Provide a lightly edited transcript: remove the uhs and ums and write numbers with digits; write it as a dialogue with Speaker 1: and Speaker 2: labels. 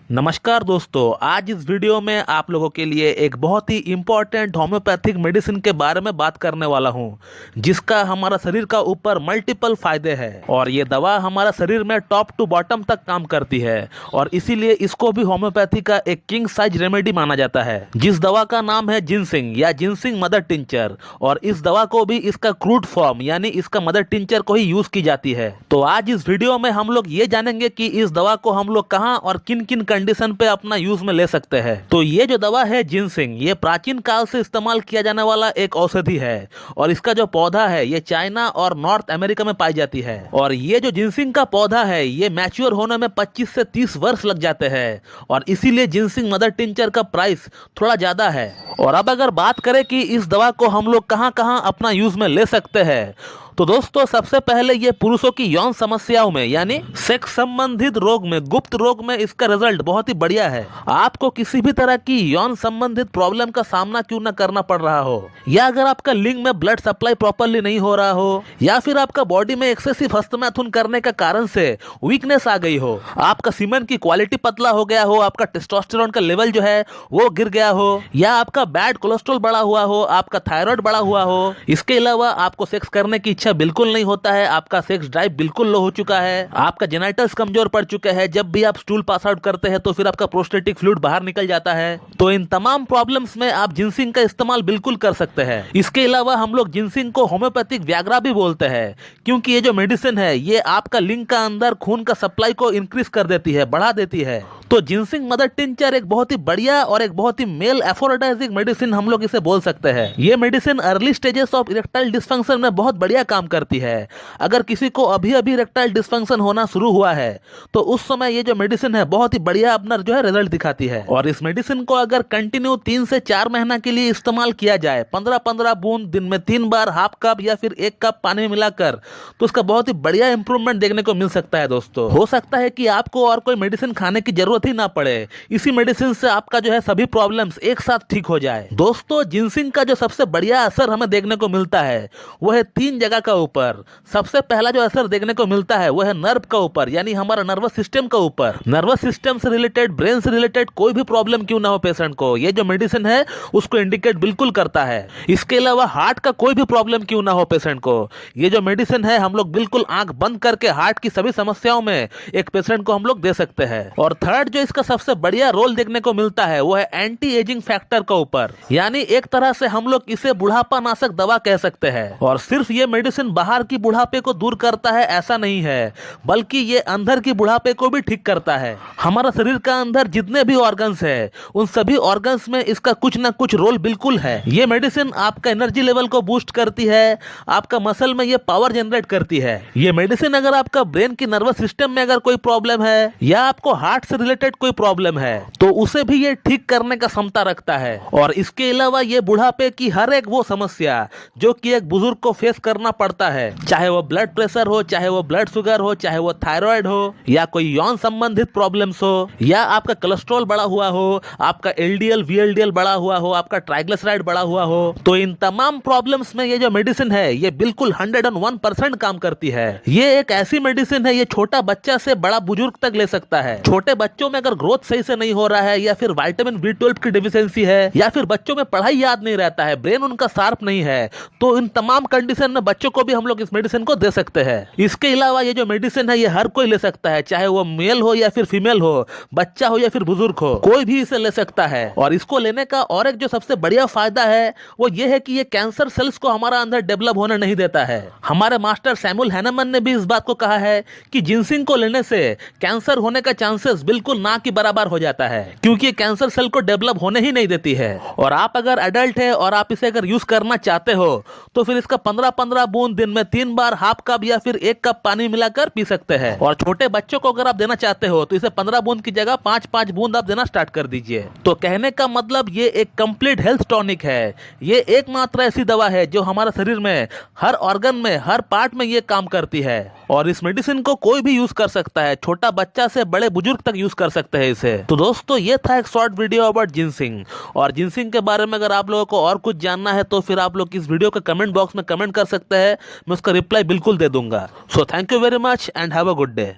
Speaker 1: नमस्कार दोस्तों, आज इस वीडियो में आप लोगों के लिए एक बहुत ही इम्पोर्टेंट होम्योपैथिक मेडिसिन के बारे में बात करने वाला हूं, जिसका हमारा शरीर का ऊपर मल्टीपल फायदे हैं और ये दवा हमारा शरीर में टॉप टू बॉटम तक काम करती है और इसीलिए इसको भी होम्योपैथी का एक किंग साइज रेमेडी माना जाता है, जिस दवा का नाम है जिनसिंग या जिनसिंग मदर टिंचर। और इस दवा को भी इसका क्रूड फॉर्म यानी इसका मदर टिंचर को ही यूज की जाती है। तो आज इस वीडियो में हम लोग ये जानेंगे कि इस दवा को हम लोग कहाँ और किन किन कंडीशन पे अपना यूज में ले सकते हैं। तो ये जो दवा है जिनसिंग, ये प्राचीन काल से इस्तेमाल किया जाने वाला एक औषधि है और इसका जो पौधा है ये चाइना और नॉर्थ अमेरिका में पाई जाती है। और ये जो जिनसिंग का पौधा है ये मैच्योर होने में 25 से 30 वर्ष लग जाते हैं और इसीलिए जिनसिंग मदर टिंचर का प्राइस थोड़ा ज्यादा है। और अब अगर बात करें कि इस दवा को हम लोग कहाँ कहाँ अपना यूज में ले सकते हैं, तो दोस्तों सबसे पहले ये पुरुषों की यौन समस्याओं में यानी सेक्स संबंधित रोग में, गुप्त रोग में इसका रिजल्ट बहुत ही बढ़िया है। आपको किसी भी तरह की यौन संबंधित प्रॉब्लम का सामना क्यों न करना पड़ रहा हो, या अगर आपका लिंग में ब्लड सप्लाई प्रॉपरली नहीं हो रहा हो, या फिर आपका बॉडी में एक्सेसिव हस्तमैथुन करने के कारण से वीकनेस आ गई हो, आपका सीमेन की क्वालिटी पतला हो गया हो, आपका टेस्टोस्टेरोन का लेवल जो है वो गिर गया हो, या आपका बैड कोलेस्ट्रॉल बढ़ा हुआ हो, आपका थायराइड बढ़ा हुआ हो, इसके अलावा आपको सेक्स करने की बिल्कुल नहीं होता है, आपका सेक्स ड्राइव बिल्कुल लो हो चुका है, आपका जेनिटल्स कमजोर पड़ चुके हैं, जब भी आप स्टूल पास आउट करते हैं तो फिर आपका प्रोस्टेटिक फ्लूइड बाहर निकल जाता है, तो इन तमाम प्रॉब्लम्स में आप जिनसिंग का इस्तेमाल बिल्कुल कर सकते हैं। इसके अलावा हम लोग जिनसिंग को होम्योपैथिक व्याग्रा भी बोलते हैं, क्योंकि ये जो मेडिसिन है ये आपका लिंग का अंदर खून का सप्लाई को इंक्रीज कर देती है, बढ़ा देती है। तो जिनसिंग मदर टिंचर एक बहुत ही बढ़िया और एक बहुत ही मेल एफोर्डाइजिंग मेडिसिन हम लोग इसे बोल सकते हैं। ये medicine early stages of erectile dysfunction में बहुत बढ़िया काम करती है। अगर किसी को अभी अभी इरेक्टाइल डिस्फंक्शन होना शुरू हुआ है तो उस समय ये जो मेडिसिन है बहुत ही बढ़िया अपना जो है रिजल्ट दिखाती है। और इस मेडिसिन को अगर कंटिन्यू 3 से 4 महीना के लिए इस्तेमाल किया जाए, 15-15 बूंद दिन में 3 बार, हाफ कप या फिर 1 कप पानी में मिलाकर, तो उसका बहुत ही बढ़िया इंप्रूवमेंट देखने को मिल सकता है। दोस्तों हो सकता है कि आपको और कोई मेडिसिन खाने की जरूरत ही ना पड़े, इसी मेडिसिन से आपका जो है सभी प्रॉब्लम्स एक साथ ठीक हो जाए। दोस्तों जिनसिंग का जो सबसे बढ़िया असर हमें देखने को मिलता है वो है 3 जगह का ऊपर। सबसे पहला जो असर देखने को मिलता है वो है नर्व का ऊपर, यानी हमारा नर्वस सिस्टम का ऊपर। नर्वस सिस्टम से रिलेटेड, ब्रेन से रिलेटेड कोई भी प्रॉब्लम क्यों ना हो पेशेंट को, ये जो मेडिसिन है उसको इंडिकेट बिल्कुल करता है। इसके अलावा हार्ट का कोई भी प्रॉब्लम क्यों ना हो पेशेंट को, ये जो मेडिसिन है हम लोग बिल्कुल आंख बंद करके हार्ट की सभी समस्याओं में एक पेशेंट को हम लोग दे सकते हैं। और थर्ड जो इसका सबसे बढ़िया रोल देखने को मिलता है वो है एंटी एजिंग फैक्टर का ऊपर, यानी एक तरह से हम लोग इसे बुढ़ापा नाशक दवा कह सकते हैं। और सिर्फ ये मेडिसिन बाहर की बुढ़ापे को दूर करता है ऐसा नहीं है, बल्कि ये अंदर की बुढ़ापे को भी ठीक करता है। हमारा शरीर का अंदर जितने भी ऑर्गन्स है उन सभी ऑर्गन्स में इसका कुछ ना कुछ रोल बिल्कुल है। ये मेडिसिन आपका एनर्जी लेवल को बूस्ट करती है, आपका मसल में ये पावर जनरेट करती है। ये मेडिसिन अगर आपका ब्रेन की नर्वस सिस्टम में अगर कोई प्रॉब्लम है या आपको हार्ट से रिलेटेड कोई प्रॉब्लम है तो उसे भी ये ठीक करने का क्षमता रखता है। और इसके अलावा ये बुढ़ापे की हर एक वो समस्या जो कि एक बुजुर्ग को फेस करना पड़ता है, चाहे वो ब्लड प्रेशर हो, चाहे वो ब्लड शुगर हो, चाहे वो थायराइड हो, या कोई यौन संबंधित प्रॉब्लम्स हो, या आपका कोलेस्ट्रॉल बढ़ा हुआ हो, आपका एलडीएल वीएलडीएल बढ़ा हुआ हो, आपका ट्राइग्लिसराइड बढ़ा हुआ हो, तो इन तमाम प्रॉब्लम्स में ये जो मेडिसिन है ये बिल्कुल 101% काम करती है। ये एक ऐसी मेडिसिन है ये छोटा बच्चा से बड़ा बुजुर्ग तक ले सकता है। छोटे बच्चों में अगर ग्रोथ सही से नहीं हो रहा है, या फिर विटामिन B12 की डिफिशियंसी है, या फिर बच्चों में पढ़ाई याद नहीं रहता है, ब्रेन उनका शार्प नहीं है, तो इन तमाम कंडीशन में बच्चों को भी हम लोग इस मेडिसिन को दे सकते हैं। इसके अलावा ये जो मेडिसिन है ये हर कोई ले सकता है, चाहे वो मेल हो या फिर फीमेल हो, बच्चा हो या फिर बुजुर्ग हो, कोई भी इसे ले सकता है। और इसको लेने का और एक जो सबसे बढ़िया फायदा है वो ये है कि ये कैंसर सेल्स को हमारा अंदर डेवलप होने नहीं देता है। हमारे मास्टर सैमुअल हैनेमन ने भी इस बात को कहा है कि जिनसिंग को लेने से कैंसर होने का चांसेस बिल्कुल ना के बराबर हो जाता है, क्योंकि कैंसर सेल को डेवलप होने ही नहीं देती है। और आप अगर एडल्ट है और आप इसे अगर यूज करना चाहते हो तो फिर इसका 15-15 बूंद दिन में 3 बार, हाफ कप या फिर 1 कप पानी मिलाकर पी सकते हैं। और छोटे बच्चों को अगर आप देना चाहते हो तो इसे 15 बूंद की जगह 5-5 बूंद आप देना स्टार्ट कर दीजिए। तो कहने का मतलब ये एक कंप्लीट हेल्थ टॉनिक है। ये एकमात्र ऐसी दवा है जो हमारे शरीर में हर ऑर्गन में, हर पार्ट में ये काम करती है। और इस मेडिसिन को कोई भी यूज कर सकता है, छोटा बच्चा से बड़े बुजुर्ग तक यूज कर सकते हैं इसे। तो दोस्तों ये था एक शॉर्ट वीडियो अबाउट जिनसिंग। और जिनसिंग के बारे में अगर आप लोगों को और कुछ जानना है तो फिर आप लोग इस वीडियो के कमेंट बॉक्स में कमेंट कर सकते हैं, मैं उसका रिप्लाई बिल्कुल दे दूंगा। So thank you very much and have a good day.